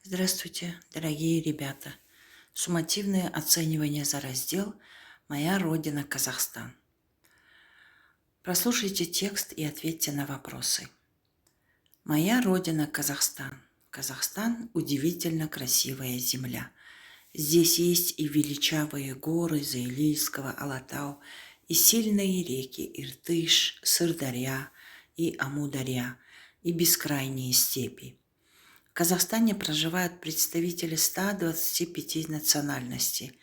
Здравствуйте, дорогие ребята! Суммативное оценивание за раздел «Моя родина Казахстан». Прослушайте текст и ответьте на вопросы. Моя родина Казахстан. Казахстан – удивительно красивая земля. Здесь есть и величавые горы Заилильского, Алатау, и сильные реки Иртыш, Сырдарья и Амударья, и бескрайние степи. В Казахстане проживают представители 125 национальностей.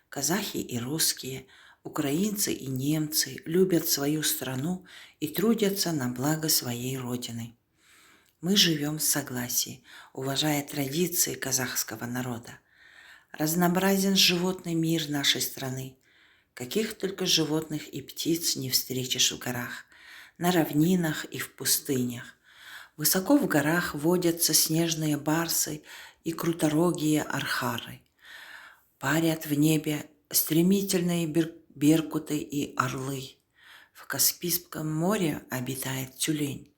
Казахи и русские, украинцы и немцы любят свою страну и трудятся на благо своей родины. Мы живем в согласии, уважая традиции казахского народа. Разнообразен животный мир нашей страны. Каких только животных и птиц не встретишь в горах, на равнинах и в пустынях. Высоко в горах водятся снежные барсы и круторогие архары. Парят в небе стремительные беркуты и орлы. В Каспийском море обитает тюлень.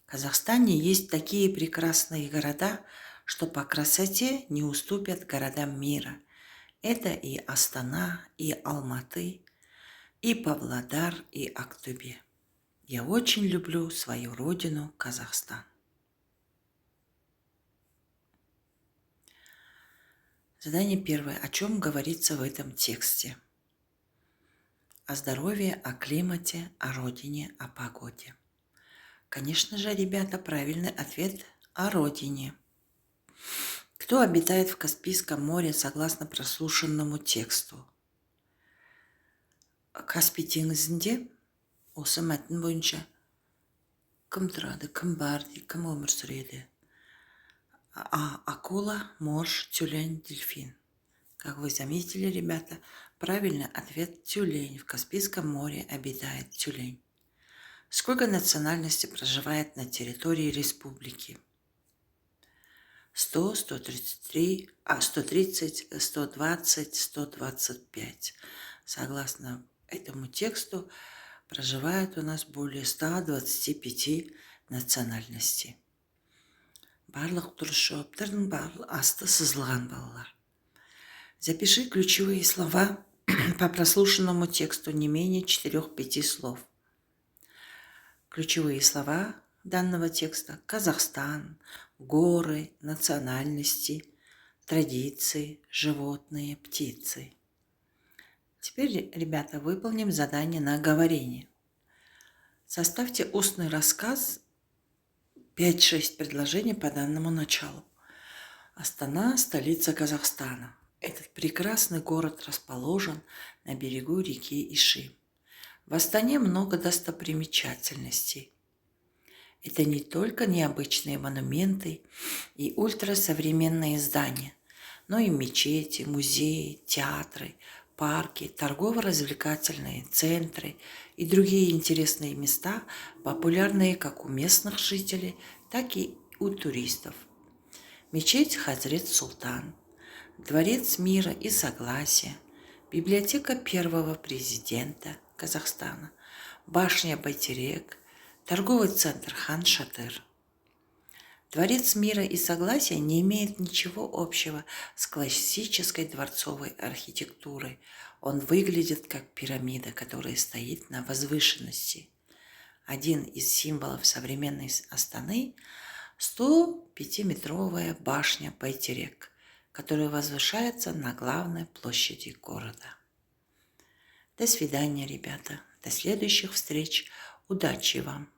В Казахстане есть такие прекрасные города, что по красоте не уступят городам мира. Это и Астана, и Алматы, и Павлодар, и Актобе. Я очень люблю свою родину Казахстан. Задание первое. О чем говорится в этом тексте? О здоровье, о климате, о родине, о погоде. Конечно же, ребята, правильный ответ о родине. Кто обитает в Каспийском море согласно прослушанному тексту? Каспий теңізінде осы мәтін бойынша кім тұрады, кім бар, кім өмір сүреді? Акула, морж, тюлень, дельфин. Как вы заметили, ребята, правильный ответ тюлень. В Каспийском море обитает тюлень. Сколько национальностей проживает на территории республики? 100, 133, 130, 120, 125. Согласно этому тексту проживает у нас более 125 национальностей. Барлық дұрыс жауаптардың асты сызылған балалар. Запиши ключевые слова по прослушанному тексту, не менее 4-5 слов. Ключевые слова данного текста: Казахстан, горы, национальности, традиции, животные, птицы. Теперь, ребята, выполним задание на говорение. Составьте устный рассказ, 5-6 предложений по данному началу. Астана – столица Казахстана. Этот прекрасный город расположен на берегу реки Ишим. В Астане много достопримечательностей. Это не только необычные монументы и ультрасовременные здания, но и мечети, музеи, театры, парки, торгово-развлекательные центры и другие интересные места, популярные как у местных жителей, так и у туристов. Мечеть Хазрет Султан, Дворец мира и согласия, библиотека первого президента Казахстана, башня Байтерек, торговый центр Хан Шатыр. Дворец мира и согласия не имеет ничего общего с классической дворцовой архитектурой. Он выглядит как пирамида, которая стоит на возвышенности. Один из символов современной Астаны – 105-метровая башня Байтерек, которая возвышается на главной площади города. До свидания, ребята. До следующих встреч. Удачи вам!